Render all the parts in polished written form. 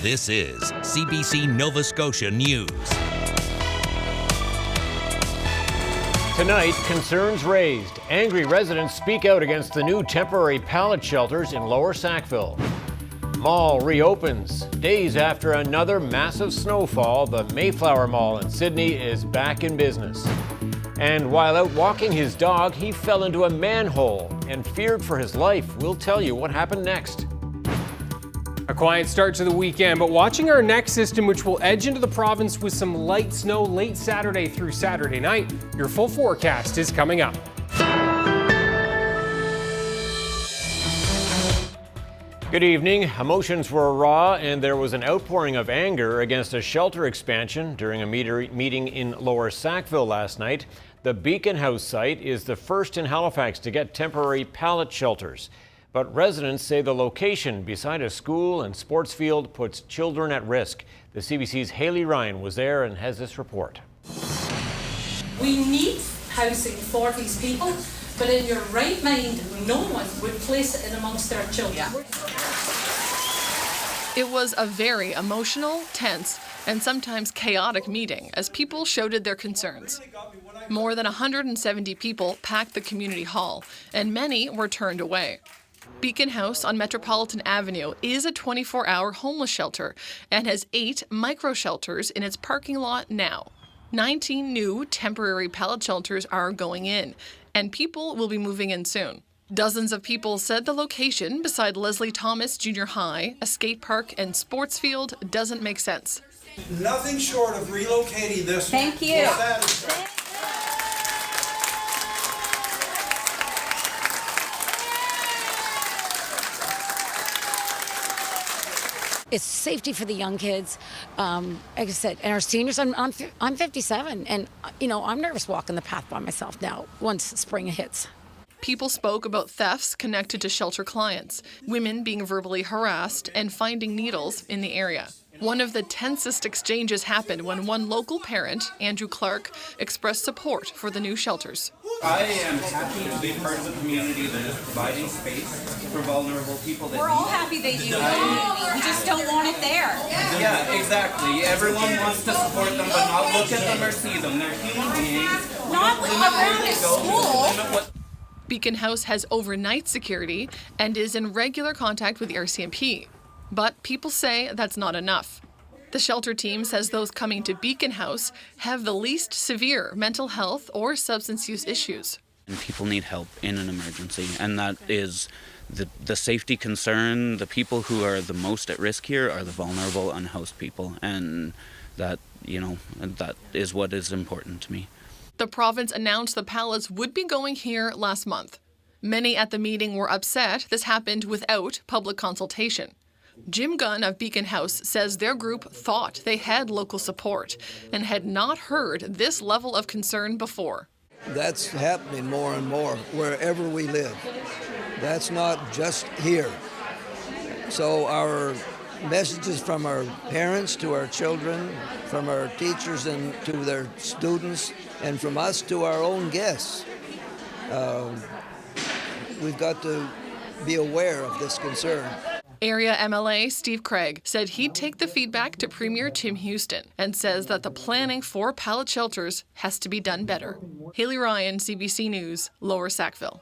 This is CBC Nova Scotia News. Tonight, concerns raised. Angry residents speak out against the new temporary pallet shelters in Lower Sackville. Mall reopens. Days after another massive snowfall, the Mayflower Mall in Sydney is back in business. And while out walking his dog, he fell into a manhole and feared for his life. We'll tell you what happened next. A quiet start to the weekend, but watching our next system, which will edge into the province with some light snow late Saturday through Saturday night. Your full forecast is coming up. Good evening. Emotions were raw and there was an outpouring of anger against a shelter expansion during a meeting in Lower Sackville last night. The Beacon House site is the first in Halifax to get temporary pallet shelters. But residents say the location beside a school and sports field puts children at risk. The CBC's Ryan was there and has this report. We need housing for these people, but in your right mind, no one would place it in amongst their children. Yeah. It was a very emotional, tense, and sometimes chaotic meeting as people shouted their concerns. More than 170 people packed the community hall, and many were turned away. Beacon House on Metropolitan Avenue is a 24-hour homeless shelter and has 8 micro-shelters in its parking lot now. 19 new temporary pallet shelters are going in, and people will be moving in soon. Dozens of people said the location beside Leslie Thomas Junior High, a skate park and sports field doesn't make sense. Nothing short of relocating this. Thank you. It's safety for the young kids, like I said, and our seniors. I'm 57, and I'm nervous walking the path by myself now once spring hits. People spoke about thefts connected to shelter clients, women being verbally harassed, and finding needles in the area. One of the tensest exchanges happened when one local parent, Andrew Clark, expressed support for the new shelters. I am happy to be part of a community that is providing space for vulnerable people. We're all happy that you are. We just don't want it there. Yeah, exactly. Everyone wants to support them, but not look at them or see them. They're human beings. Not around a school. Beacon House has overnight security and is in regular contact with the RCMP. But people say that's not enough. The shelter team says those coming to Beacon House have the least severe mental health or substance use issues. And people need help in an emergency, and that is the safety concern. The people who are the most at risk here are the vulnerable, unhoused people, and that is what is important to me. The province announced the pallets would be going here last month. Many at the meeting were upset this happened without public consultation. Jim Gunn of Beacon House says their group thought they had local support and had not heard this level of concern before. That's happening more and more wherever we live. That's not just here. So our messages from our parents to our children, from our teachers and to their students, and from us to our own guests. We've got to be aware of this concern. Area MLA Steve Craig said he'd take the feedback to Premier Tim Houston and says that the planning for pallet shelters has to be done better. Ryan, CBC News, Lower Sackville.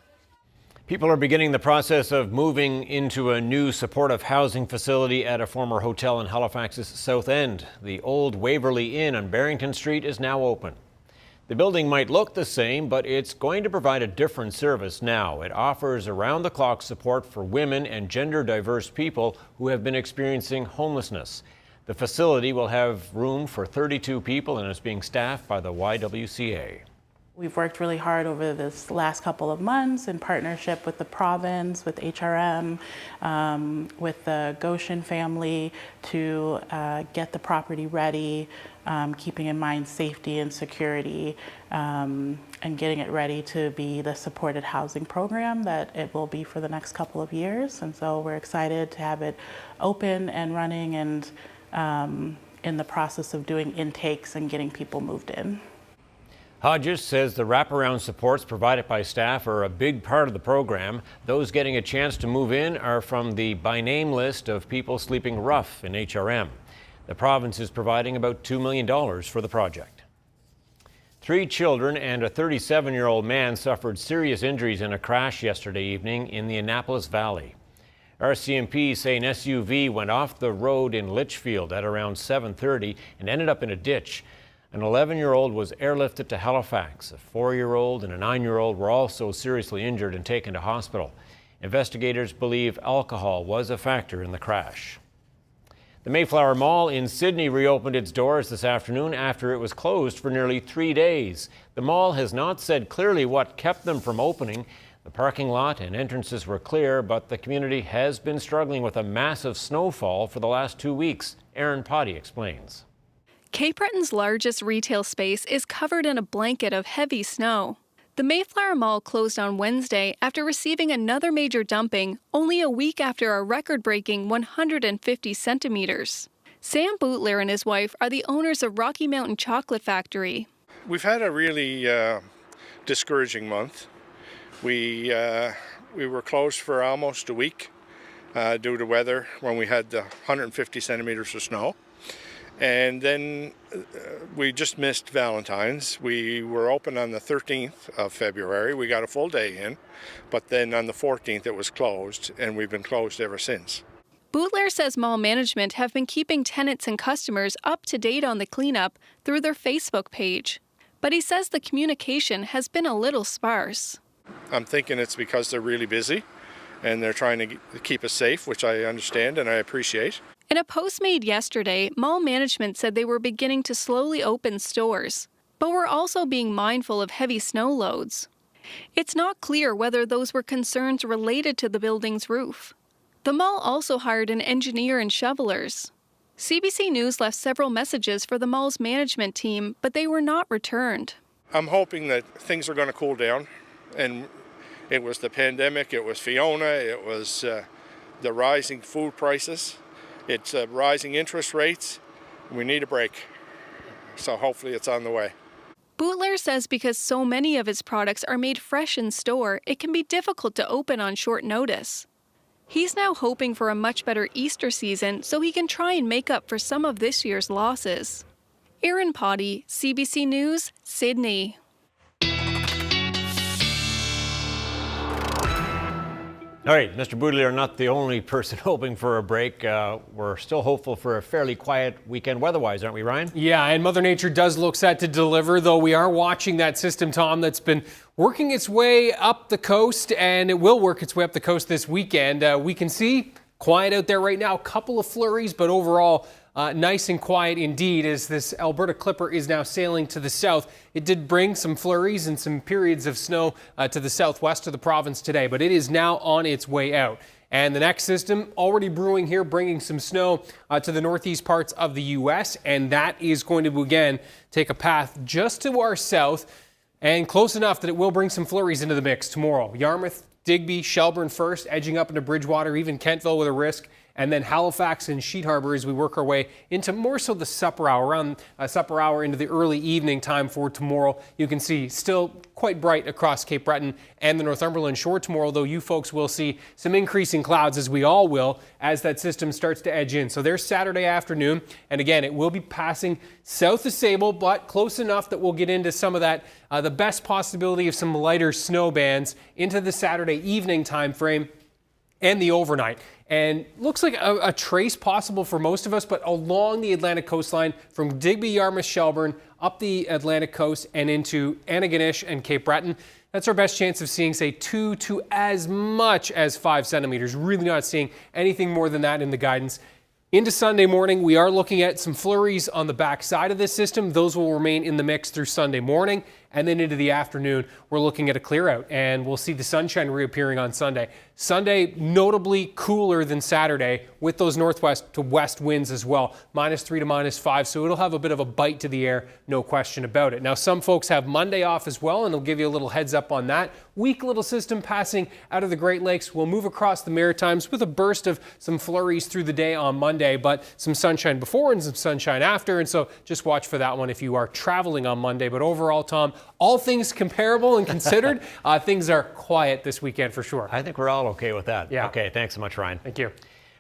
People are beginning the process of moving into a new supportive housing facility at a former hotel in Halifax's South End. The old Waverley Inn on Barrington Street is now open. The building might look the same, but it's going to provide a different service now. It offers around-the-clock support for women and gender-diverse people who have been experiencing homelessness. The facility will have room for 32 people and is being staffed by the YWCA. We've worked really hard over this last couple of months in partnership with the province, with HRM, with the Goshen family to get the property ready, keeping in mind safety and security, and getting it ready to be the supported housing program that it will be for the next couple of years. And so we're excited to have it open and running and in the process of doing intakes and getting people moved in. Hodges says the wraparound supports provided by staff are a big part of the program. Those getting a chance to move in are from the by name list of people sleeping rough in HRM. The province is providing about $2 million for the project. 3 children and a 37-year-old man suffered serious injuries in a crash yesterday evening in the Annapolis Valley. RCMP say an SUV went off the road in Litchfield at around 7:30 and ended up in a ditch. An 11-year-old was airlifted to Halifax. A 4-year-old and a 9-year-old were also seriously injured and taken to hospital. Investigators believe alcohol was a factor in the crash. The Mayflower Mall in Sydney reopened its doors this afternoon after it was closed for nearly 3 days. The mall has not said clearly what kept them from opening. The parking lot and entrances were clear, but the community has been struggling with a massive snowfall for the last 2 weeks. Aaron Potty explains. Cape Breton's largest retail space is covered in a blanket of heavy snow. The Mayflower Mall closed on Wednesday after receiving another major dumping only a week after a record-breaking 150 centimeters. Sam Bootler and his wife are the owners of Rocky Mountain Chocolate Factory. We've had a really discouraging month. We were closed for almost a week due to weather when we had the 150 centimeters of snow. And then we just missed Valentine's. We were open on the 13th of February. We got a full day in, but then on the 14th it was closed, and we've been closed ever since. Bootler says mall management have been keeping tenants and customers up to date on the cleanup through their Facebook page. But he says the communication has been a little sparse. I'm thinking it's because they're really busy and they're trying to keep us safe, which I understand and I appreciate. In a post made yesterday, mall management said they were beginning to slowly open stores, but were also being mindful of heavy snow loads. It's not clear whether those were concerns related to the building's roof. The mall also hired an engineer and shovelers. CBC News left several messages for the mall's management team, but they were not returned. I'm hoping that things are going to cool down, and it was the pandemic, it was Fiona, it was the rising food prices. It's rising interest rates. We need a break. So hopefully it's on the way. Bootler says because so many of his products are made fresh in store, it can be difficult to open on short notice. He's now hoping for a much better Easter season so he can try and make up for some of this year's losses. Aaron Potty, CBC News, Sydney. All right, Mr. Boudelier, not the only person hoping for a break. We're still hopeful for a fairly quiet weekend weather-wise, aren't we, Ryan? Yeah, and Mother Nature does look set to deliver, though we are watching that system, Tom, that's been working its way up the coast, and it will work its way up the coast this weekend. We can see quiet out there right now, a couple of flurries, but overall nice and quiet indeed as this Alberta Clipper is now sailing to the south. It did bring some flurries and some periods of snow to the southwest of the province today, but it is now on its way out. And the next system already brewing here, bringing some snow to the northeast parts of the U.S., and that is going to, again, take a path just to our south and close enough that it will bring some flurries into the mix tomorrow. Yarmouth, Digby, Shelburne first, edging up into Bridgewater, even Kentville with a risk. And then Halifax and Sheet Harbour as we work our way into more so the supper hour, around supper hour into the early evening time for tomorrow. You can see still quite bright across Cape Breton and the Northumberland shore tomorrow, though you folks will see some increasing clouds, as we all will, as that system starts to edge in. So there's Saturday afternoon, and again, it will be passing south of Sable, but close enough that we'll get into some of that, the best possibility of some lighter snow bands into the Saturday evening time frame and the overnight. And looks like a trace possible for most of us, but along the Atlantic coastline from Digby, Yarmouth, Shelburne, up the Atlantic coast and into Antigonish and Cape Breton. That's our best chance of seeing, say, 2 to as much as 5 centimeters. Really not seeing anything more than that in the guidance. Into Sunday morning, we are looking at some flurries on the back side of this system. Those will remain in the mix through Sunday morning. And then into the afternoon, we're looking at a clear out, and we'll see the sunshine reappearing on Sunday. Sunday, notably cooler than Saturday with those northwest to west winds as well, -3 to -5. So it'll have a bit of a bite to the air, no question about it. Now, some folks have Monday off as well, and they'll give you a little heads up on that. Weak little system passing out of the Great Lakes will move across the Maritimes with a burst of some flurries through the day on Monday, but some sunshine before and some sunshine after. And so just watch for that one if you are traveling on Monday. But overall, Tom, all things comparable and considered, things are quiet this weekend for sure. I think we're all okay with that. Yeah. Okay, thanks so much, Ryan. Thank you.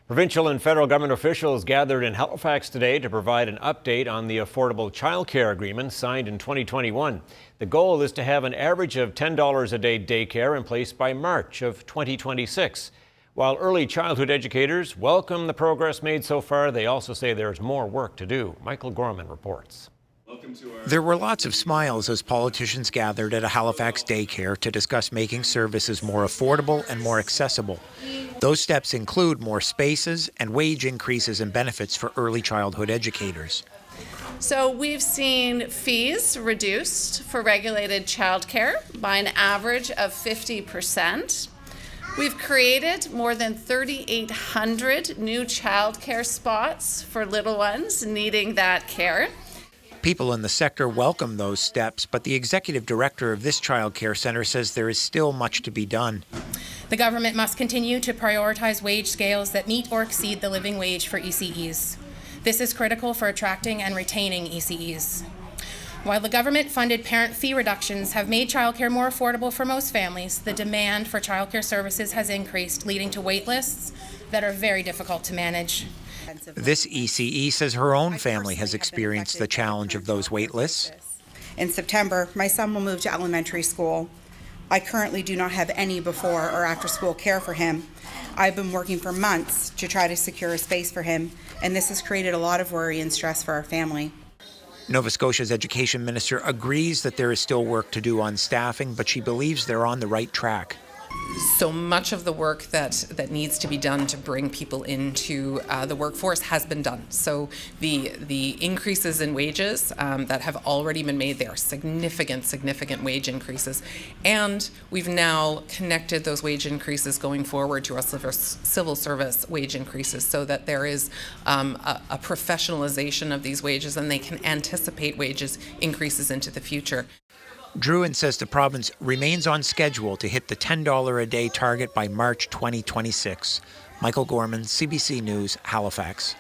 Provincial and federal government officials gathered in Halifax today to provide an update on the affordable childcare agreement signed in 2021. The goal is to have an average of $10 a day daycare in place by March of 2026. While early childhood educators welcome the progress made so far, they also say there's more work to do. Michael Gorman reports. There were lots of smiles as politicians gathered at a Halifax daycare to discuss making services more affordable and more accessible. Those steps include more spaces and wage increases and benefits for early childhood educators. So we've seen fees reduced for regulated childcare by an average of 50%. We've created more than 3,800 new childcare spots for little ones needing that care. People in the sector welcome those steps, but the executive director of this childcare centre says there is still much to be done. The government must continue to prioritize wage scales that meet or exceed the living wage for ECEs. This is critical for attracting and retaining ECEs. While the government-funded parent fee reductions have made childcare more affordable for most families, the demand for childcare services has increased, leading to wait lists that are very difficult to manage. This ECE says her own family has experienced the challenge of those wait lists. In September, my son will move to elementary school. I currently do not have any before or after school care for him. I've been working for months to try to secure a space for him, and this has created a lot of worry and stress for our family. Nova Scotia's education minister agrees that there is still work to do on staffing, but she believes they're on the right track. So much of the work that needs to be done to bring people into the workforce has been done. So the increases in wages that have already been made, they are significant wage increases. And we've now connected those wage increases going forward to our civil service wage increases so that there is a professionalization of these wages and they can anticipate wages increases into the future. Druin says the province remains on schedule to hit the $10 a day target by March 2026. Michael Gorman, CBC News, Halifax.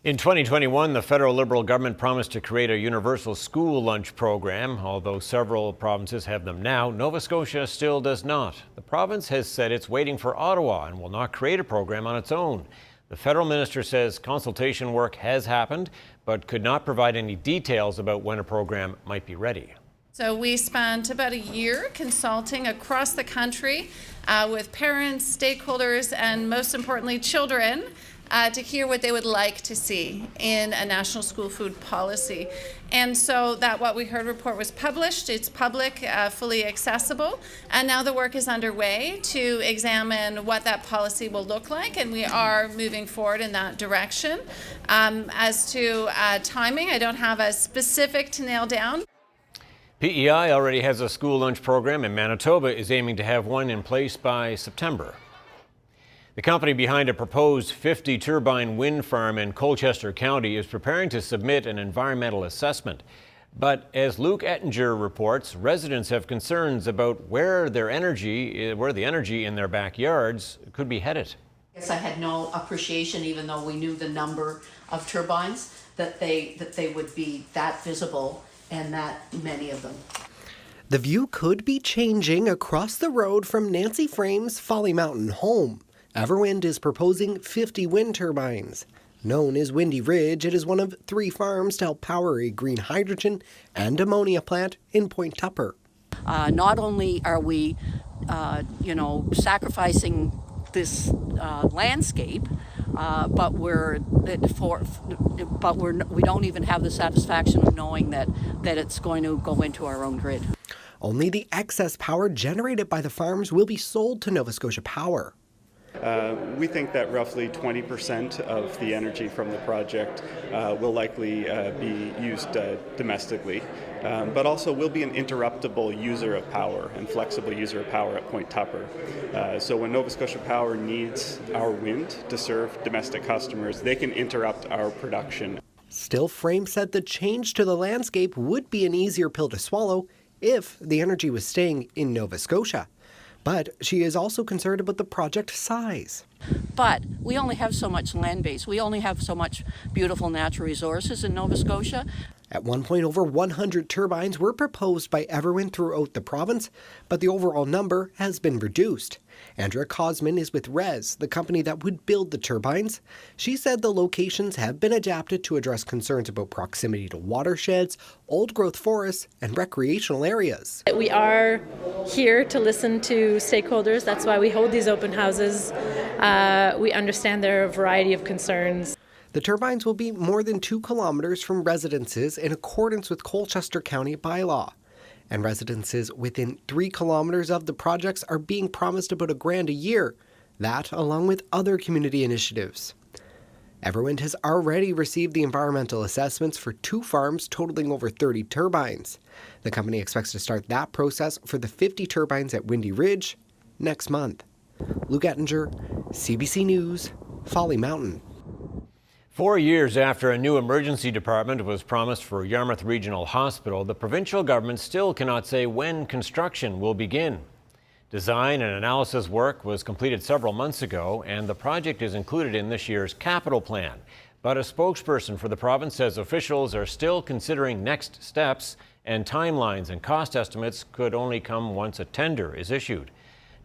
In 2021, the federal Liberal government promised to create a universal school lunch program. Although several provinces have them now, Nova Scotia still does not. The province has said it's waiting for Ottawa and will not create a program on its own. The federal minister says consultation work has happened, but could not provide any details about when a program might be ready. So we spent about a year consulting across the country with parents, stakeholders, and most importantly, children to hear what they would like to see in a national school food policy. And so that What We Heard report was published. It's public, fully accessible. And now the work is underway to examine what that policy will look like. And we are moving forward in that direction. As to timing, I don't have a specific to nail down. PEI already has a school lunch program, and Manitoba is aiming to have one in place by September. The company behind a proposed 50-turbine wind farm in Colchester County is preparing to submit an environmental assessment. But as Luke Ettinger reports, residents have concerns about where the energy in their backyards could be headed. I guess I had no appreciation, even though we knew the number of turbines, that they would be that visible and that many of them. The view could be changing across the road from Nancy Frame's Folly Mountain home. Everwind is proposing 50 wind turbines. Known as Windy Ridge, it is one of 3 farms to help power a green hydrogen and ammonia plant in Point Tupper. Not only are we, sacrificing this landscape, but we don't even have the satisfaction of knowing that it's going to go into our own grid. Only the excess power generated by the farms will be sold to Nova Scotia Power. We think that roughly 20% of the energy from the project will likely be used domestically, but also will be an interruptible user of power and flexible user of power at Point Tupper. So when Nova Scotia Power needs our wind to serve domestic customers, they can interrupt our production. Still, Frame said the change to the landscape would be an easier pill to swallow if the energy was staying in Nova Scotia. But she is also concerned about the project size. But we only have so much land base. We only have so much beautiful natural resources in Nova Scotia. At one point, over 100 turbines were proposed by Everwind throughout the province, but the overall number has been reduced. Andrea Cosman is with RES, the company that would build the turbines. She said the locations have been adapted to address concerns about proximity to watersheds, old-growth forests, and recreational areas. We are here to listen to stakeholders. That's why we hold these open houses. We understand there are a variety of concerns. The turbines will be more than 2 kilometers from residences in accordance with Colchester County bylaw. And residences within 3 kilometers of the projects are being promised about $1,000 a year. That, along with other community initiatives. Everwind has already received the environmental assessments for 2 farms totaling over 30 turbines. The company expects to start that process for the 50 turbines at Windy Ridge next month. Luke Ettinger, CBC News, Folly Mountain. 4 years after a new emergency department was promised for Yarmouth Regional Hospital, the provincial government still cannot say when construction will begin. Design and analysis work was completed several months ago, and the project is included in this year's capital plan. But a spokesperson for the province says officials are still considering next steps, and timelines and cost estimates could only come once a tender is issued.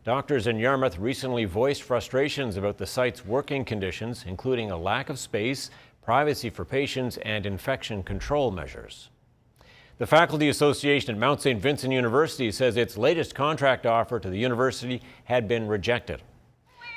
Doctors in Yarmouth recently voiced frustrations about the site's working conditions, including a lack of space, privacy for patients, and infection control measures. The Faculty Association at Mount St. Vincent University says its latest contract offer to the university had been rejected.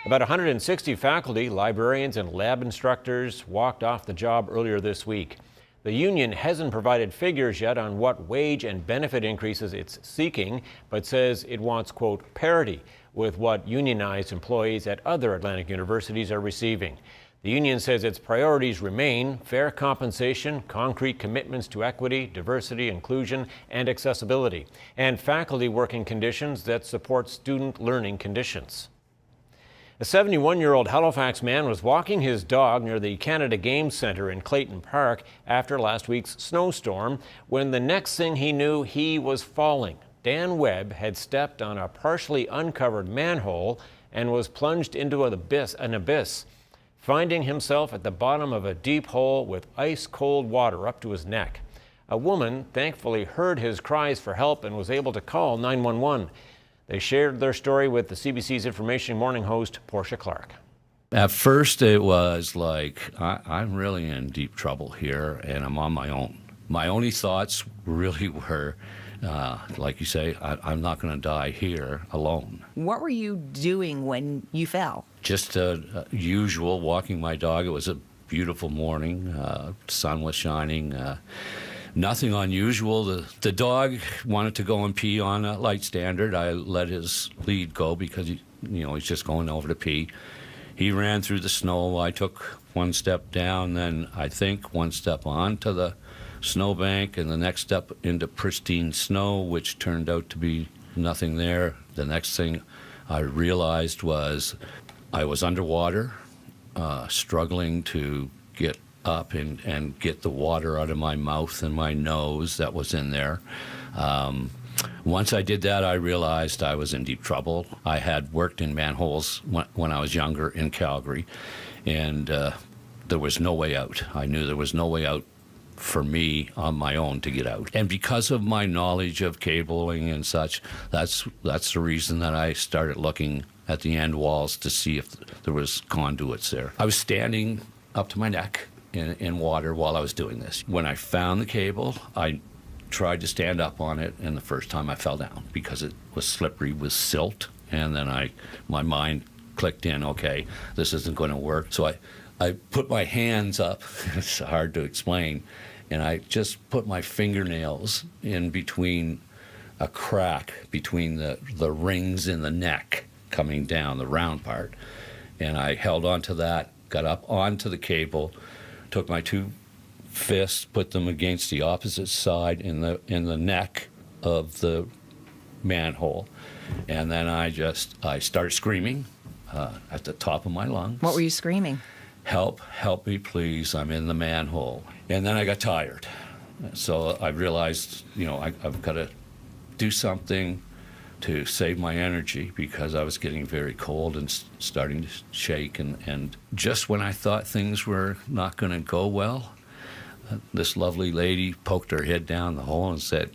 About 160 faculty, librarians, and lab instructors walked off the job earlier this week. The union hasn't provided figures yet on what wage and benefit increases it's seeking, but says it wants, quote, parity with what unionized employees at other Atlantic universities are receiving. The union says its priorities remain fair compensation, concrete commitments to equity, diversity, inclusion, and accessibility, and faculty working conditions that support student learning conditions. A 71-year-old Halifax man was walking his dog near the Canada Games Centre in Clayton Park after last week's snowstorm when the next thing he knew, he was falling. Dan Webb had stepped on a partially uncovered manhole and was plunged into an abyss, finding himself at the bottom of a deep hole with ice-cold water up to his neck. A woman thankfully heard his cries for help and was able to call 911. They shared their story with the CBC's Information Morning host, Portia Clark. At first, it was like, I'm really in deep trouble here, and I'm on my own. My only thoughts really were, like you say, I'm not going to die here alone. What were you doing when you fell? Just usual, walking my dog. It was a beautiful morning. Sun was shining. Nothing unusual. The dog wanted to go and pee on a light standard. I let his lead go because he's just going over to pee. He ran through the snow. I took one step down, then I think one step onto the snowbank, and the next step into pristine snow, which turned out to be nothing there. The next thing I realized was I was underwater, struggling to get up and get the water out of my mouth and my nose that was in there. Once I did that, I realized I was in deep trouble. I had worked in manholes when I was younger in Calgary, and there was no way out. I knew there was no way out for me on my own to get out. And because of my knowledge of cabling and such, that's the reason that I started looking at the end walls to see if there was conduits there. I was standing up to my neck in water while I was doing this. When I found the cable, I tried to stand up on it, and the first time I fell down because it was slippery with silt, and then my mind clicked in, okay, this isn't going to work. So I put my hands up, it's hard to explain, and I just put my fingernails in between a crack between the rings in the neck coming down, the round part, and I held onto that, got up onto the cable, took my 2 fists, put them against the opposite side in the neck of the manhole, and then I started screaming at the top of my lungs. What were you screaming? Help me, please, I'm in the manhole. And then I got tired. So I realized, I've got to do something to save my energy because I was getting very cold and starting to shake. And just when I thought things were not going to go well, this lovely lady poked her head down the hole and said,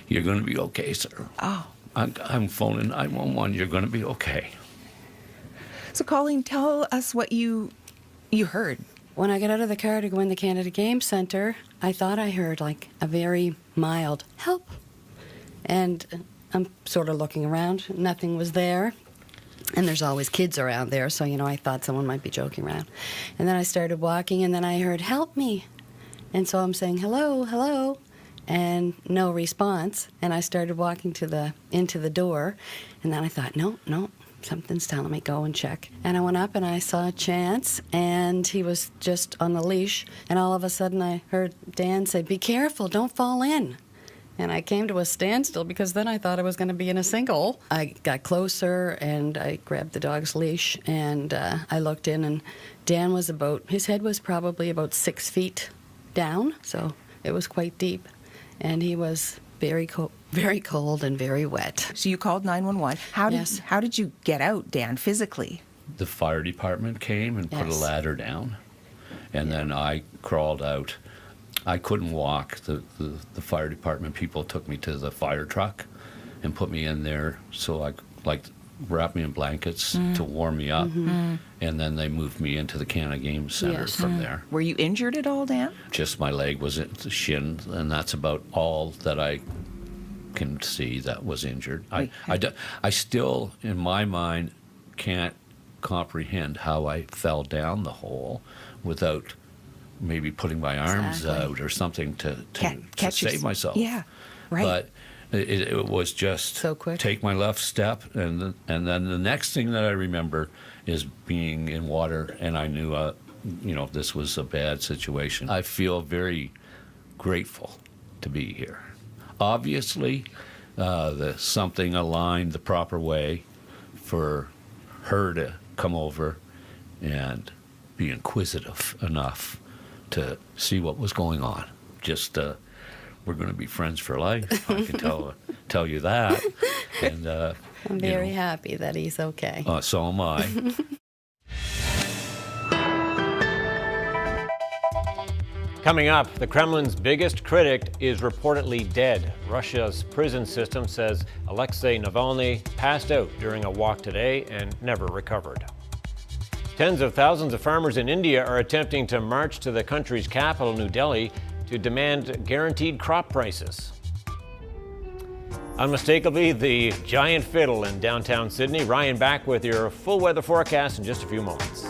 "You're going to be okay, sir." Oh. I'm phoning 911. You're going to be okay. So, Colleen, tell us what you heard. When I got out of the car to go in the Canada Game Centre, I thought I heard like a very mild help. And I'm sort of looking around. Nothing was there. And there's always kids around there, so, I thought someone might be joking around. And then I started walking, and then I heard, "Help me." And so I'm saying, "Hello, hello," and no response. And I started walking into the door, and then I thought, no, something's telling me, go and check. And I went up and I saw Chance, and he was just on the leash. And all of a sudden I heard Dan say, "Be careful, don't fall in." And I came to a standstill because then I thought I was going to be in a sinkhole. I got closer and I grabbed the dog's leash, and I looked in, and Dan was his head was probably about 6 feet down, so it was quite deep. And he was very cold and very wet. So you called 911. Yes. How did you get out, Dan, physically? The fire department came and put a Yes. ladder down, and then I crawled out. I couldn't walk. The fire department people took me to the fire truck and put me in there, so I wrapped me in blankets to warm me up, and then they moved me into the Canada Game Centre Yes. from there. Were you injured at all, Dan? Just my leg was at the shin, and that's about all that I can see that was injured. I still, in my mind, can't comprehend how I fell down the hole without maybe putting my arms out or something to save myself. Yeah, right. But it was just so quick. Take my left step, and then the next thing that I remember is being in water, and I knew this was a bad situation. I feel very grateful to be here. Obviously, something aligned the proper way for her to come over and be inquisitive enough to see what was going on. Just we're going to be friends for life. I can tell you that. And I'm very happy that he's okay. So am I. Coming up, the Kremlin's biggest critic is reportedly dead. Russia's prison system says Alexei Navalny passed out during a walk today and never recovered. Tens of thousands of farmers in India are attempting to march to the country's capital, New Delhi, to demand guaranteed crop prices. Unmistakably, the giant fiddle in downtown Sydney. Ryan back with your full weather forecast in just a few moments.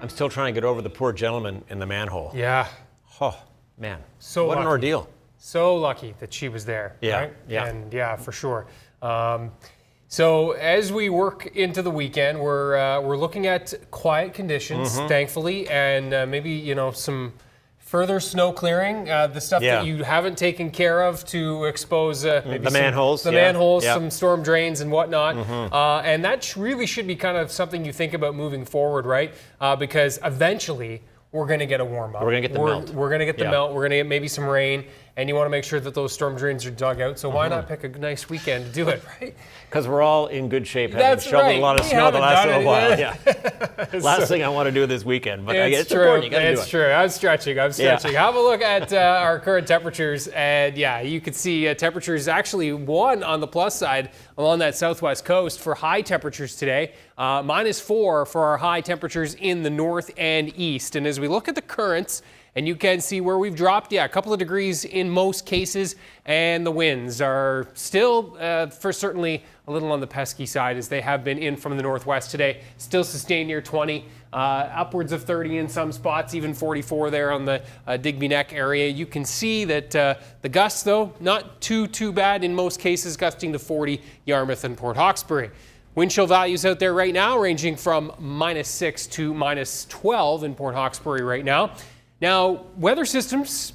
I'm still trying to get over the poor gentleman in the manhole. Yeah. Oh, man. So what an lucky. ordeal. So lucky that she was there. Yeah, Right? yeah. And yeah, for sure. So as we work into the weekend, we're looking at quiet conditions, thankfully, and maybe some further snow clearing, the stuff that you haven't taken care of to expose maybe the manholes, some storm drains and whatnot. And that really should be kind of something you think about moving forward, right? Because eventually we're going to get a warm up. We're going to get the melt. We're going to get the melt. We're going to get maybe some rain, and you want to make sure that those storm drains are dug out. So why not pick a nice weekend to do it, right? Because we're all in good shape, having That's shoveled right. a lot of We snow the haven't last done little while. anything. Yeah. Last thing I want to do this weekend, but it's true. important. You got to do it. It's true. I'm stretching. Have a look at our current temperatures, and yeah, you can see temperatures actually on the plus side along that southwest coast for high temperatures today. -4 for our high temperatures in the north and east. And as we look at the currents, and you can see where we've dropped, a couple of degrees in most cases, and the winds are still, for certainly, a little on the pesky side as they have been in from the northwest today. Still sustained near 20, upwards of 30 in some spots, even 44 there on the Digby Neck area. You can see that the gusts, though, not too bad in most cases, gusting to 40, Yarmouth and Port Hawkesbury. Wind chill values out there right now ranging from -6 to -12 in Port Hawkesbury right now. Now, weather systems,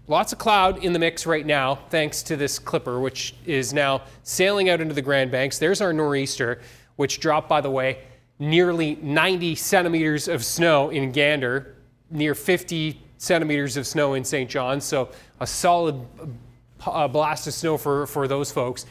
lots of cloud in the mix right now, thanks to this clipper, which is now sailing out into the Grand Banks. There's our nor'easter, which dropped, by the way, nearly 90 centimeters of snow in Gander, near 50 centimeters of snow in St. John's. So a solid blast of snow for those folks.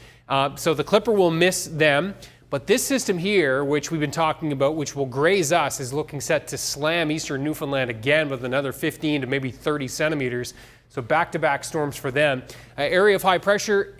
So the clipper will miss them. But this system here, which we've been talking about, which will graze us, is looking set to slam eastern Newfoundland again with another 15 to maybe 30 centimeters. So back-to-back storms for them. Area of high pressure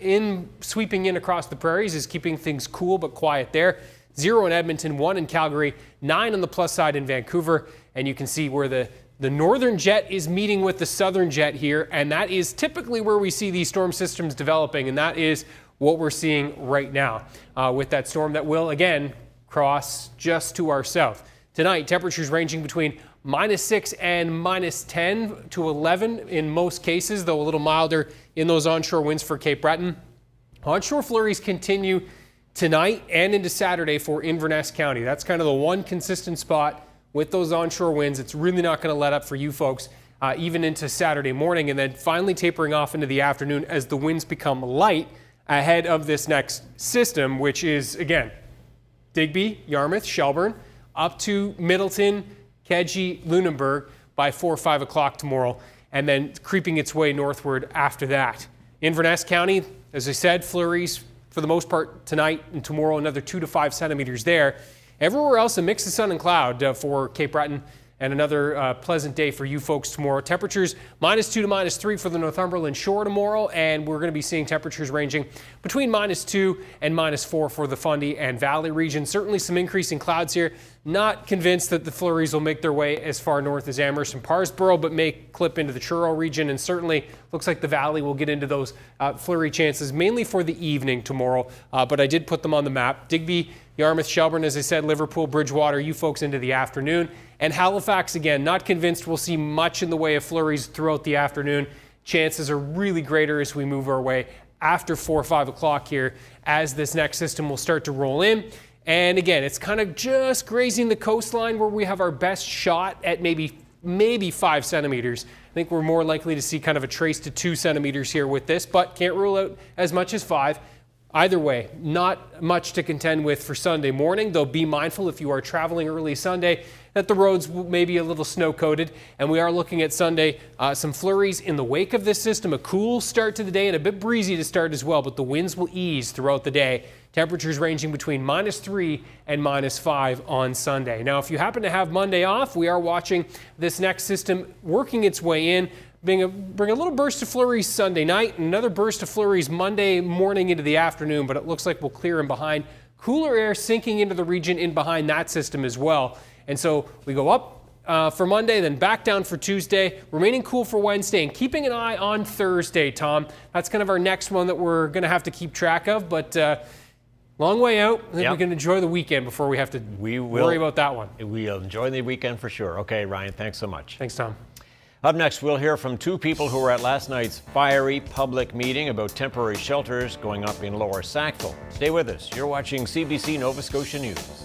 sweeping in across the prairies is keeping things cool but quiet there. 0 in Edmonton, 1 in Calgary, 9 on the plus side in Vancouver. And you can see where the northern jet is meeting with the southern jet here. And that is typically where we see these storm systems developing. And that is what we're seeing right now with that storm that will, again, cross just to our south. Tonight, temperatures ranging between -6 and -10 to 11 in most cases, though a little milder in those onshore winds for Cape Breton. Onshore flurries continue tonight and into Saturday for Inverness County. That's kind of the one consistent spot with those onshore winds. It's really not going to let up for you folks even into Saturday morning, and then finally tapering off into the afternoon as the winds become light ahead of this next system, which is, again, Digby, Yarmouth, Shelburne, up to Middleton, Kedgie, Lunenburg by 4 or 5 o'clock tomorrow, and then creeping its way northward after that. Inverness County, as I said, flurries for the most part tonight and tomorrow, another 2 to 5 centimeters there. Everywhere else, a mix of sun and cloud for Cape Breton, and another pleasant day for you folks tomorrow. Temperatures -2 to -3 for the Northumberland shore tomorrow, and we're going to be seeing temperatures ranging between -2 and -4 for the Fundy and Valley region. Certainly some increasing clouds here. Not convinced that the flurries will make their way as far north as Amherst and Parsboro, but may clip into the Truro region, and certainly looks like the Valley will get into those flurry chances, mainly for the evening tomorrow, but I did put them on the map. Digby, Yarmouth, Shelburne, as I said, Liverpool, Bridgewater, you folks into the afternoon. And Halifax, again, not convinced we'll see much in the way of flurries throughout the afternoon. Chances are really greater as we move our way after 4 or 5 o'clock here as this next system will start to roll in. And again, it's kind of just grazing the coastline where we have our best shot at maybe 5 centimeters. I think we're more likely to see kind of a trace to 2 centimeters here with this, but can't rule out as much as 5. Either way, not much to contend with for Sunday morning, though be mindful if you are traveling early Sunday that the roads may be a little snow-coated, and we are looking at Sunday some flurries in the wake of this system, a cool start to the day and a bit breezy to start as well, but the winds will ease throughout the day. Temperatures ranging between -3 and -5 on Sunday. Now, if you happen to have Monday off, we are watching this next system working its way in, bring a little burst of flurries Sunday night, and another burst of flurries Monday morning into the afternoon, but it looks like we'll clear in behind. Cooler air sinking into the region in behind that system as well. And so we go up for Monday, then back down for Tuesday, remaining cool for Wednesday, and keeping an eye on Thursday, Tom. That's kind of our next one that we're going to have to keep track of, but Long way out. I think we can enjoy the weekend before we have to worry about that one. We'll enjoy the weekend for sure. Okay, Ryan, thanks so much. Thanks, Tom. Up next, we'll hear from two people who were at last night's fiery public meeting about temporary shelters going up in Lower Sackville. Stay with us. You're watching CBC Nova Scotia News.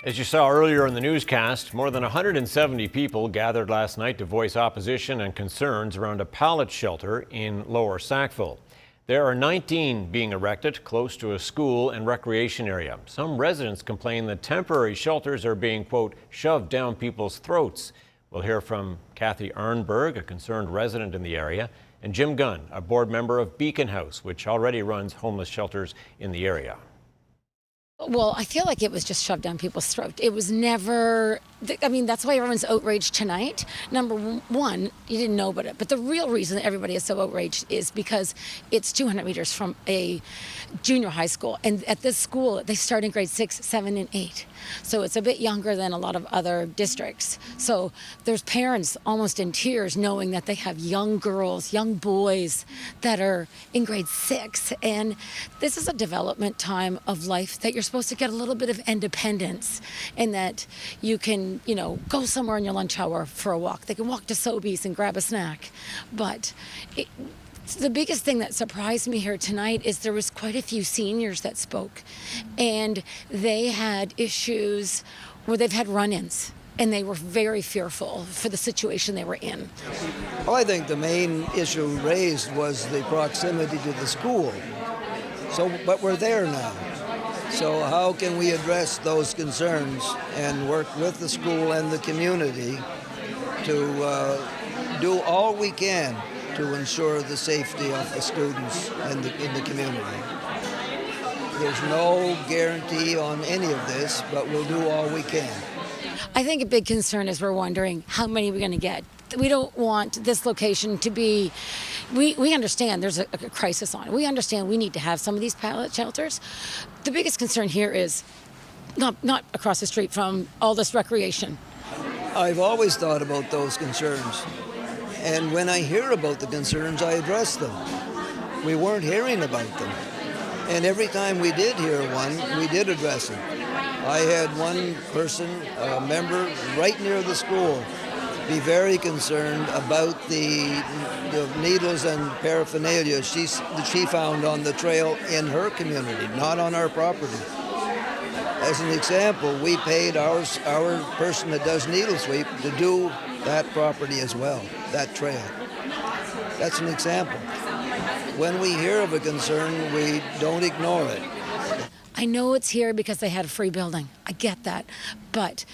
As you saw earlier in the newscast, more than 170 people gathered last night to voice opposition and concerns around a pallet shelter in Lower Sackville. There are 19 being erected close to a school and recreation area. Some residents complain that temporary shelters are being, quote, shoved down people's throats. We'll hear from Kathy Arnberg, a concerned resident in the area, and Jim Gunn, a board member of Beacon House, which already runs homeless shelters in the area. Well, I feel like it was just shoved down people's throat. It was never, I mean, that's why everyone's outraged tonight. Number one, you didn't know about it. But the real reason that everybody is so outraged is because it's 200 meters from a junior high school. And at this school, they start in grade 6, 7, and 8. So it's a bit younger than a lot of other districts. So there's parents almost in tears knowing that they have young girls, young boys that are in grade 6. And this is a development time of life that you're supposed to get a little bit of independence and that you can can, go somewhere in your lunch hour for a walk. They can walk to Sobeys and grab a snack. But the biggest thing that surprised me here tonight is there was quite a few seniors that spoke, and they had issues where they've had run-ins, and they were very fearful for the situation they were in. Well, I think the main issue raised was the proximity to the school. But we're there now. So how can we address those concerns and work with the school and the community to do all we can to ensure the safety of the students in the community? There's no guarantee on any of this, but we'll do all we can. I think a big concern is we're wondering how many we're going to get. We don't want this location to be, we understand there's a crisis on it. We understand we need to have some of these pallet shelters. The biggest concern here is not across the street from all this recreation. I've always thought about those concerns. And when I hear about the concerns, I address them. We weren't hearing about them. And every time we did hear one, we did address it. I had one person, a member right near the school, be very concerned about the needles and paraphernalia that she found on the trail in her community, not on our property. As an example, we paid our person that does needle sweep to do that property as well, that trail. That's an example. When we hear of a concern, we don't ignore it. I know it's here because they had a free building. I get that. But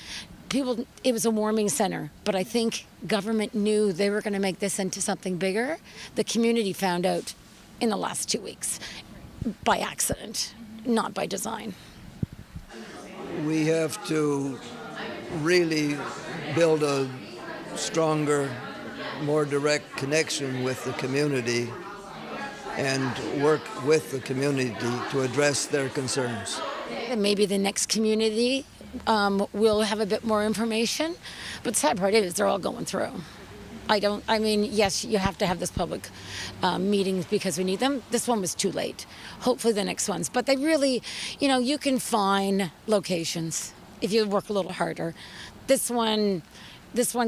it was a warming center. But I think government knew they were going to make this into something bigger. The community found out in the last 2 weeks by accident, not by design. We have to really build a stronger, more direct connection with the community and work with the community to address their concerns. And maybe the next community will have a bit more information, but the sad part is they're all going through. Yes, you have to have this public meetings because we need them. This one was too late. Hopefully the next ones. But they really, you can find locations if you work a little harder. This one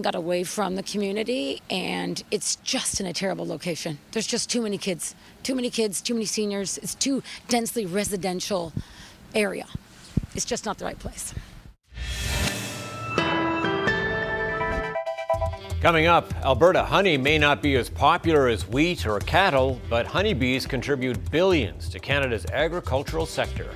got away from the community, and it's just in a terrible location. There's just too many kids, too many seniors. It's too densely residential area. It's just not the right place. Coming up, Alberta honey may not be as popular as wheat or cattle, but honeybees contribute billions to Canada's agricultural sector.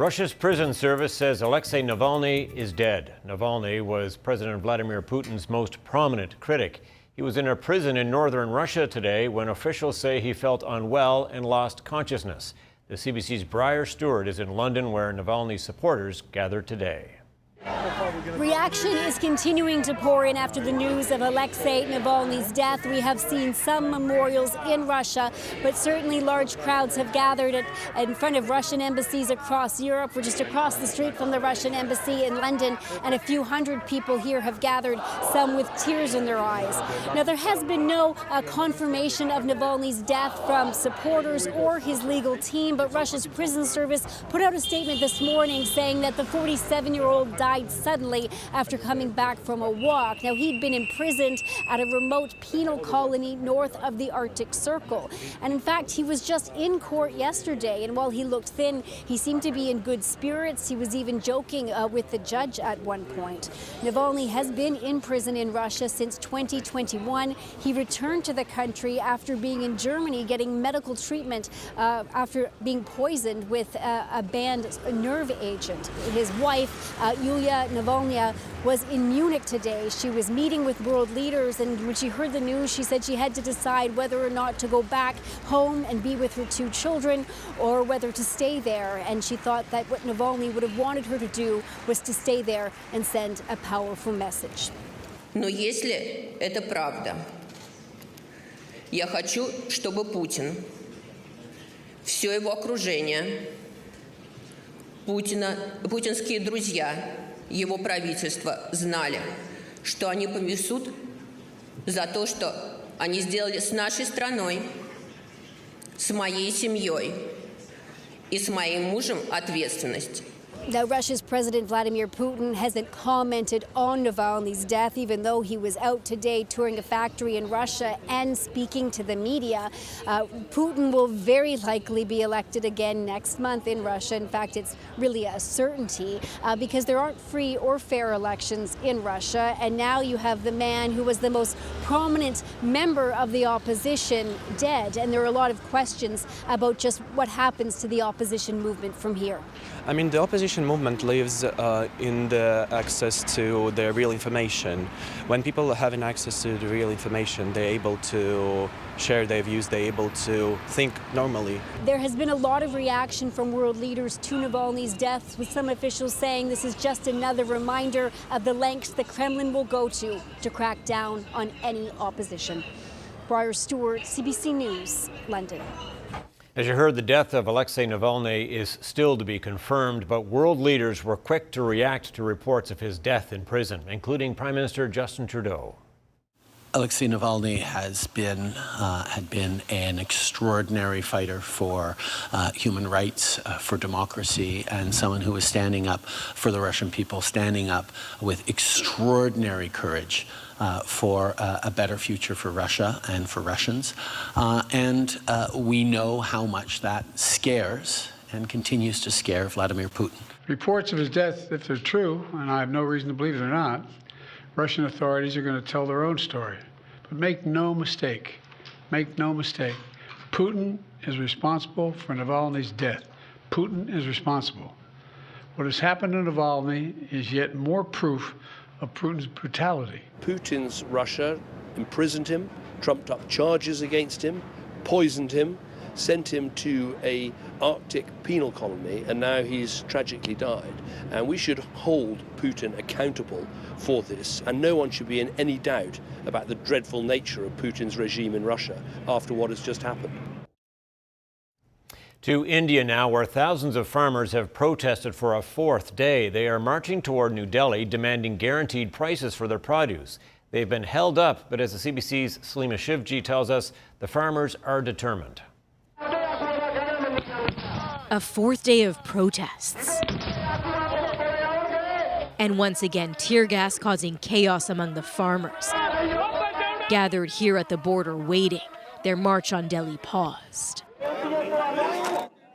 Russia's prison service says Alexei Navalny is dead. Navalny was President Vladimir Putin's most prominent critic. He was in a prison in northern Russia today when officials say he felt unwell and lost consciousness. The CBC's Briar Stewart is in London, where Navalny's supporters gathered today. Reaction is continuing to pour in after the news of Alexei Navalny's death. We have seen some memorials in Russia, but certainly large crowds have gathered in front of Russian embassies across Europe. We're just across the street from the Russian embassy in London, and a few hundred people here have gathered, some with tears in their eyes. Now, there has been no confirmation of Navalny's death from supporters or his legal team, but Russia's prison service put out a statement this morning saying that the 47-year-old died suddenly after coming back from a walk. Now, he'd been imprisoned at a remote penal colony north of the Arctic Circle. And in fact, he was just in court yesterday, and while he looked thin, he seemed to be in good spirits. He was even joking with the judge at one point. Navalny has been in prison in Russia since 2021. He returned to the country after being in Germany getting medical treatment after being poisoned with a banned nerve agent. His wife, Yulia Navalny, was in Munich today. She was meeting with world leaders, and when she heard the news, she said she had to decide whether or not to go back home and be with her two children or whether to stay there. And she thought that what Navalny would have wanted her to do was to stay there and send a powerful message. Но если это правда, я хочу, чтобы Путин, все его окружение, путинские друзья, его правительство знали, что они понесут за то, что они сделали с нашей страной, с моей семьей и с моим мужем ответственность. Now, Russia's President Vladimir Putin hasn't commented on Navalny's death, even though he was out today touring a factory in Russia and speaking to the media. Putin will very likely be elected again next month in Russia. In fact, it's really a certainty because there aren't free or fair elections in Russia. And now you have the man who was the most prominent member of the opposition dead. And there are a lot of questions about just what happens to the opposition movement from here. I mean, the opposition movement lives in the access to the real information. When people have access to the real information, they're able to share their views, they're able to think normally. There has been a lot of reaction from world leaders to Navalny's death, with some officials saying this is just another reminder of the lengths the Kremlin will go to crack down on any opposition. Briar Stewart, CBC News, London. As you heard, the death of Alexei Navalny is still to be confirmed, but world leaders were quick to react to reports of his death in prison, including Prime Minister Justin Trudeau. Alexei Navalny had been an extraordinary fighter for human rights, for democracy, and someone who was standing up for the Russian people, standing up with extraordinary courage for a better future for Russia and for Russians. And we know how much that scares and continues to scare Vladimir Putin. Reports of his death, if they're true, and I have no reason to believe they're not, Russian authorities are going to tell their own story. But make no mistake, Putin is responsible for Navalny's death. Putin is responsible. What has happened to Navalny is yet more proof of Putin's brutality. Putin's Russia imprisoned him, trumped up charges against him, poisoned him, sent him to an Arctic penal colony, and now he's tragically died. And we should hold Putin accountable for this, and no one should be in any doubt about the dreadful nature of Putin's regime in Russia after what has just happened. To India now, where thousands of farmers have protested for a fourth day. They are marching toward New Delhi, demanding guaranteed prices for their produce. They've been held up, but as the CBC's Salima Shivji tells us, the farmers are determined. A fourth day of protests. And once again, tear gas causing chaos among the farmers. Gathered here at the border waiting, their march on Delhi paused.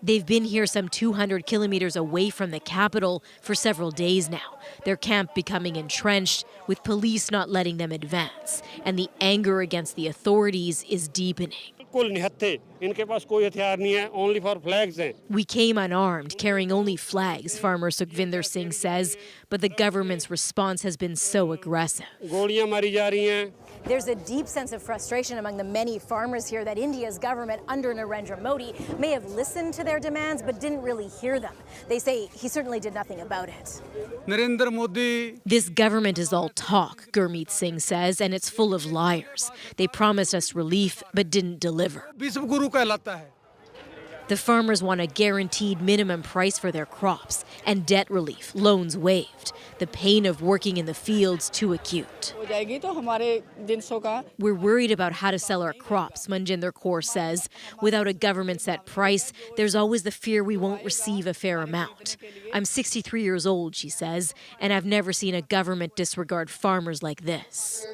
They've been here some 200 kilometers away from the capital for several days now, their camp becoming entrenched, with police not letting them advance, and the anger against the authorities is deepening. इनके पास कोई हथियार नहीं है, only for flags हैं. We came unarmed, carrying only flags, farmer Sukhvinder Singh says, but the government's response has been so aggressive. गोलियां मारी जा रही हैं. There's a deep sense of frustration among the many farmers here that India's government under Narendra Modi may have listened to their demands but didn't really hear them. They say he certainly did nothing about it. Narendra Modi. This government is all talk, Gurmeet Singh says, and it's full of liars. They promised us relief but didn't deliver. The farmers want a guaranteed minimum price for their crops and debt relief, loans waived. The pain of working in the fields too acute. We're worried about how to sell our crops, Manjinder Kaur says. Without a government set price, there's always the fear we won't receive a fair amount. I'm 63 years old, she says, and I've never seen a government disregard farmers like this.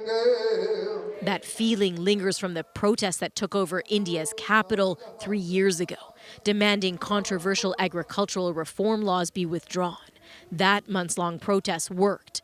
That feeling lingers from the protests that took over India's capital 3 years ago, demanding controversial agricultural reform laws be withdrawn. That months-long protest worked.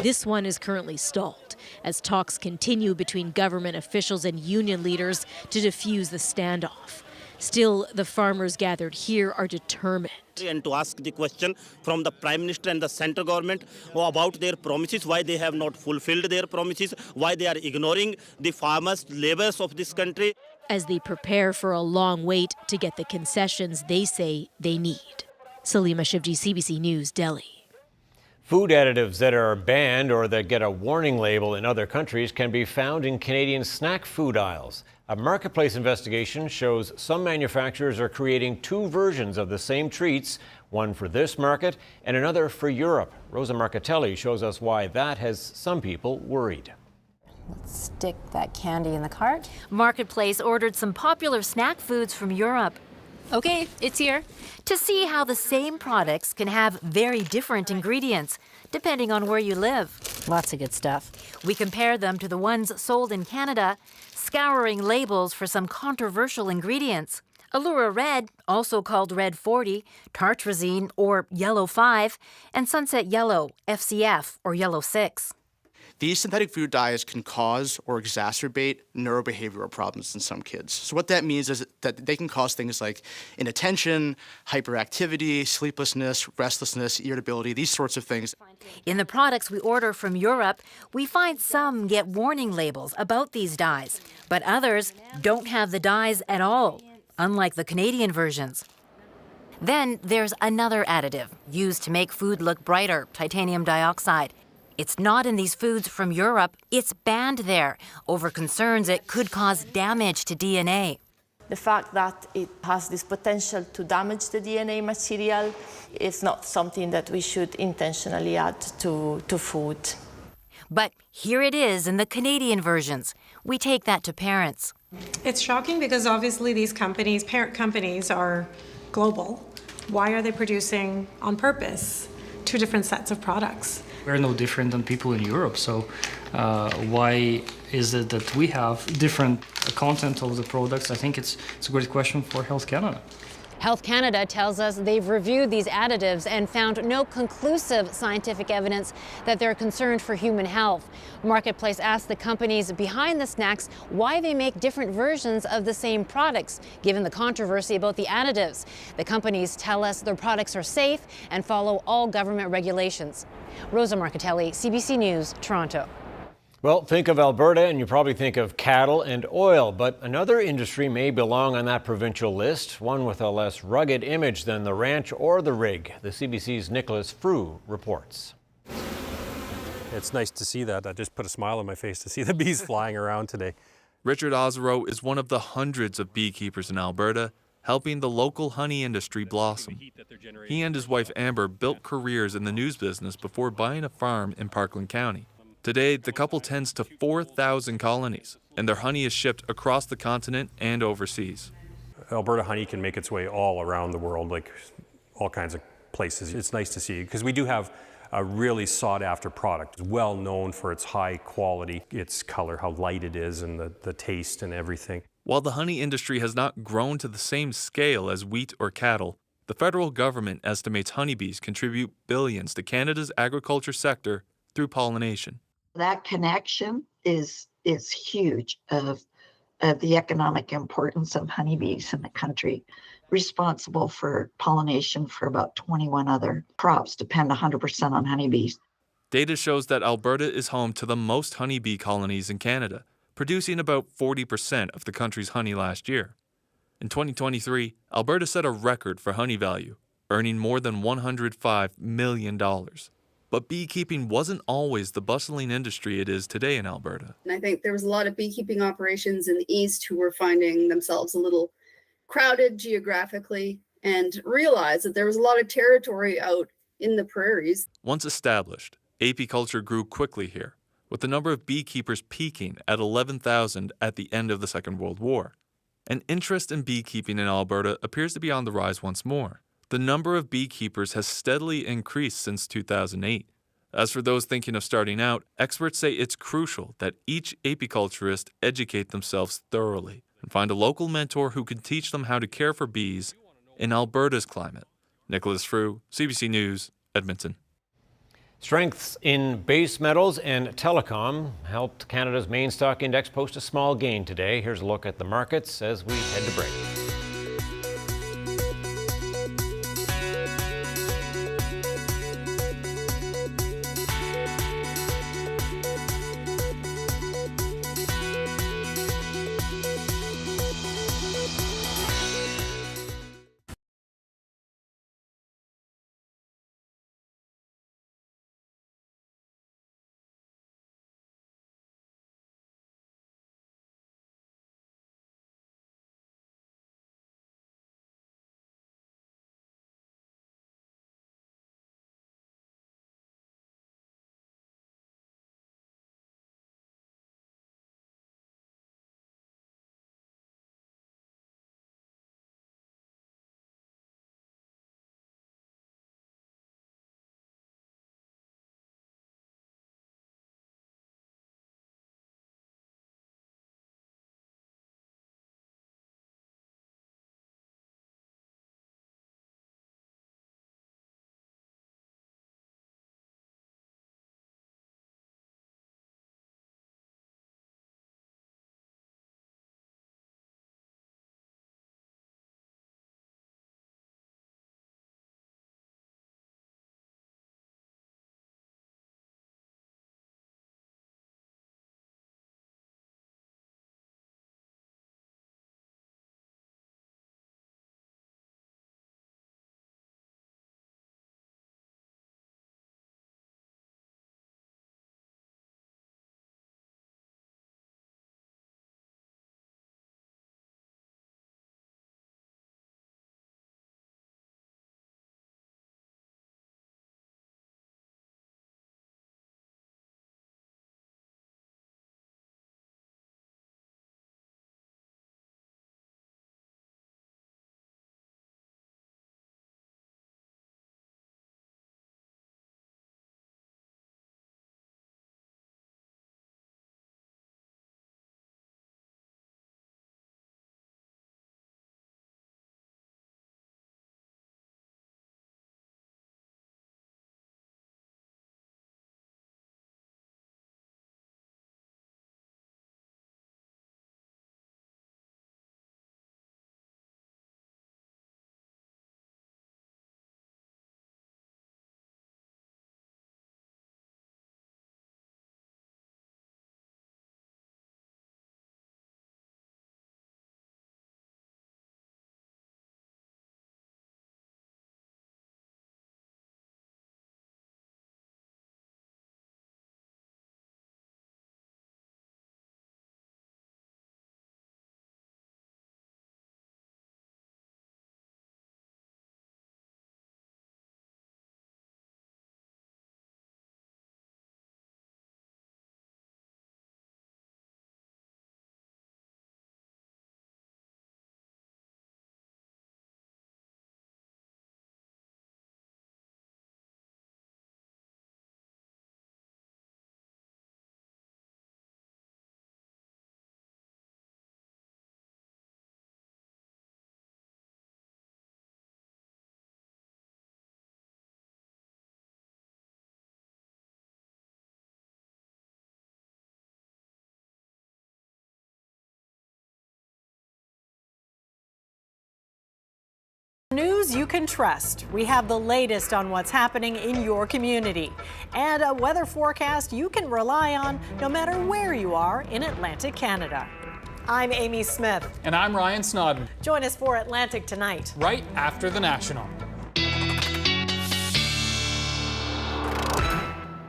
This one is currently stalled as talks continue between government officials and union leaders to defuse the standoff. Still, the farmers gathered here are determined. And to ask the question from the Prime Minister and the central government about their promises, why they have not fulfilled their promises, why they are ignoring the farmers, laborers of this country. As they prepare for a long wait to get the concessions they say they need. Salima Shivji, CBC News, Delhi. Food additives that are banned or that get a warning label in other countries can be found in Canadian snack food aisles. A marketplace investigation shows some manufacturers are creating two versions of the same treats, one for this market and another for Europe. Rosa Marcatelli shows us why that has some people worried. Let's stick that candy in the cart. Marketplace ordered some popular snack foods from Europe. Okay, it's here. To see how the same products can have very different ingredients, depending on where you live. Lots of good stuff. We compare them to the ones sold in Canada, scouring labels for some controversial ingredients. Allura Red, also called Red 40, Tartrazine, or Yellow 5, and Sunset Yellow, FCF, or Yellow 6. These synthetic food dyes can cause or exacerbate neurobehavioral problems in some kids. So what that means is that they can cause things like inattention, hyperactivity, sleeplessness, restlessness, irritability, these sorts of things. In the products we order from Europe, we find some get warning labels about these dyes, but others don't have the dyes at all, unlike the Canadian versions. Then there's another additive used to make food look brighter, titanium dioxide. It's not in these foods from Europe. It's banned there over concerns it could cause damage to DNA. The fact that it has this potential to damage the DNA material is not something that we should intentionally add to food. But here it is in the Canadian versions. We take that to parents. It's shocking because obviously these companies, parent companies, are global. Why are they producing on purpose two different sets of products? We're no different than people in Europe, so why is it that we have different content of the products? I think it's a great question for Health Canada. Health Canada tells us they've reviewed these additives and found no conclusive scientific evidence that they're concerned for human health. Marketplace asked the companies behind the snacks why they make different versions of the same products, given the controversy about the additives. The companies tell us their products are safe and follow all government regulations. Rosa Marcatelli, CBC News, Toronto. Well, think of Alberta and you probably think of cattle and oil, but another industry may belong on that provincial list, one with a less rugged image than the ranch or the rig. The CBC's Nicholas Frew reports. It's nice to see that. That just put a smile on my face to see the bees flying around today. Richard Ozero is one of the hundreds of beekeepers in Alberta, helping the local honey industry blossom. He and his wife Amber built careers in the news business before buying a farm in Parkland County. Today, the couple tends to 4,000 colonies, and their honey is shipped across the continent and overseas. Alberta honey can make its way all around the world, like all kinds of places. It's nice to see, because we do have a really sought-after product, well known for its high quality, its color, how light it is, and the taste and everything. While the honey industry has not grown to the same scale as wheat or cattle, the federal government estimates honeybees contribute billions to Canada's agriculture sector through pollination. That connection is huge of the economic importance of honeybees in the country, responsible for pollination for about 21 other crops, depend 100% on honeybees. Data shows that Alberta is home to the most honeybee colonies in Canada, producing about 40% of the country's honey last year. In 2023, Alberta set a record for honey value, earning more than $105 million. But beekeeping wasn't always the bustling industry it is today in Alberta. And I think there was a lot of beekeeping operations in the east who were finding themselves a little crowded geographically and realized that there was a lot of territory out in the prairies. Once established, apiculture grew quickly here, with the number of beekeepers peaking at 11,000 at the end of the Second World War. And interest in beekeeping in Alberta appears to be on the rise once more. The number of beekeepers has steadily increased since 2008. As for those thinking of starting out, experts say it's crucial that each apiculturist educate themselves thoroughly and find a local mentor who can teach them how to care for bees in Alberta's climate. Nicholas Frew, CBC News, Edmonton. Strengths in base metals and telecom helped Canada's main stock index post a small gain today. Here's a look at the markets as we head to break. news you can trust. We have the latest on what's happening in your community and a weather forecast you can rely on no matter where you are in Atlantic Canada. I'm Amy Smith. And I'm Ryan Snoddon. Join us for Atlantic Tonight. Right after the National.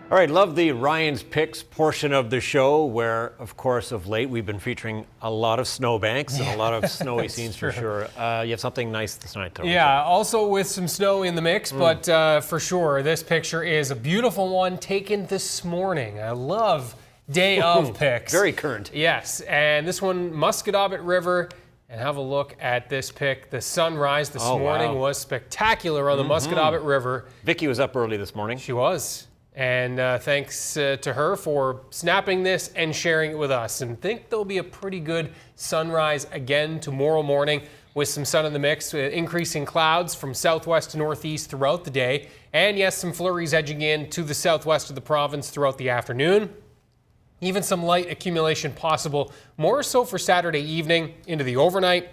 All right, love the Ryan's Picks portion of the show where, of course, of late we've been featuring a lot of snowbanks and a lot of snowy scenes for sure. You have something nice this night, though. Yeah, also with some snow in the mix, but for sure, this picture is a beautiful one taken this morning. I love day of pics. Very current. Yes, and this one, Musquodoboit River. And have a look at this pic. The sunrise this morning was spectacular on the Musquodoboit River. Vicky was up early this morning. She was. And thanks to her for snapping this and sharing it with us. And think there'll be a pretty good sunrise again tomorrow morning with some sun in the mix, increasing clouds from southwest to northeast throughout the day. And yes, some flurries edging in to the southwest of the province throughout the afternoon. Even some light accumulation possible, more so for Saturday evening into the overnight.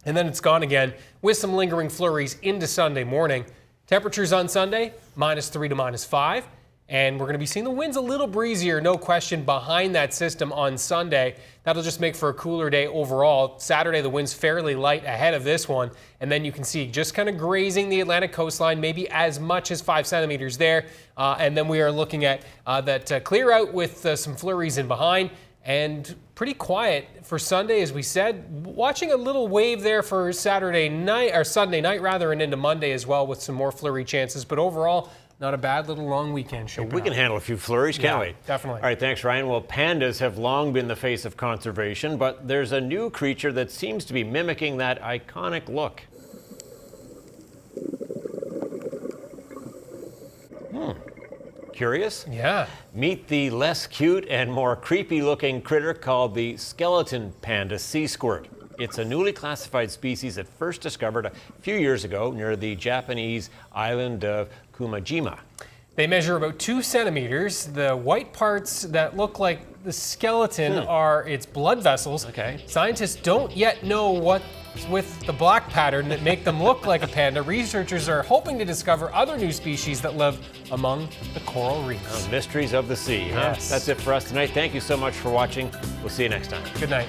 And then it's gone again with some lingering flurries into Sunday morning. Temperatures on Sunday, -3 to -5. And we're going to be seeing the winds a little breezier, no question, behind that system on Sunday. That'll just make for a cooler day overall. Saturday, the wind's fairly light ahead of this one. And then you can see just kind of grazing the Atlantic coastline, maybe as much as 5 centimeters there. And then we are looking at that clear out with some flurries in behind. And pretty quiet for Sunday, as we said. Watching a little wave there for Saturday night, or Sunday night rather, and into Monday as well with some more flurry chances. But overall, not a bad little long weekend. We can handle a few flurries, can't we? Definitely. All right, thanks, Ryan. Well, pandas have long been the face of conservation, but there's a new creature that seems to be mimicking that iconic look. Curious? Yeah. Meet the less cute and more creepy-looking critter called the skeleton panda sea squirt. It's a newly classified species that first discovered a few years ago near the Japanese island of Kumajima. They measure about 2 centimeters. The white parts that look like the skeleton are its blood vessels. Okay. Scientists don't yet know what's with the black pattern that make them look like a panda. Researchers are hoping to discover other new species that live among the coral reefs. Mysteries of the sea. Yes. That's it for us tonight. Thank you so much for watching. We'll see you next time. Good night.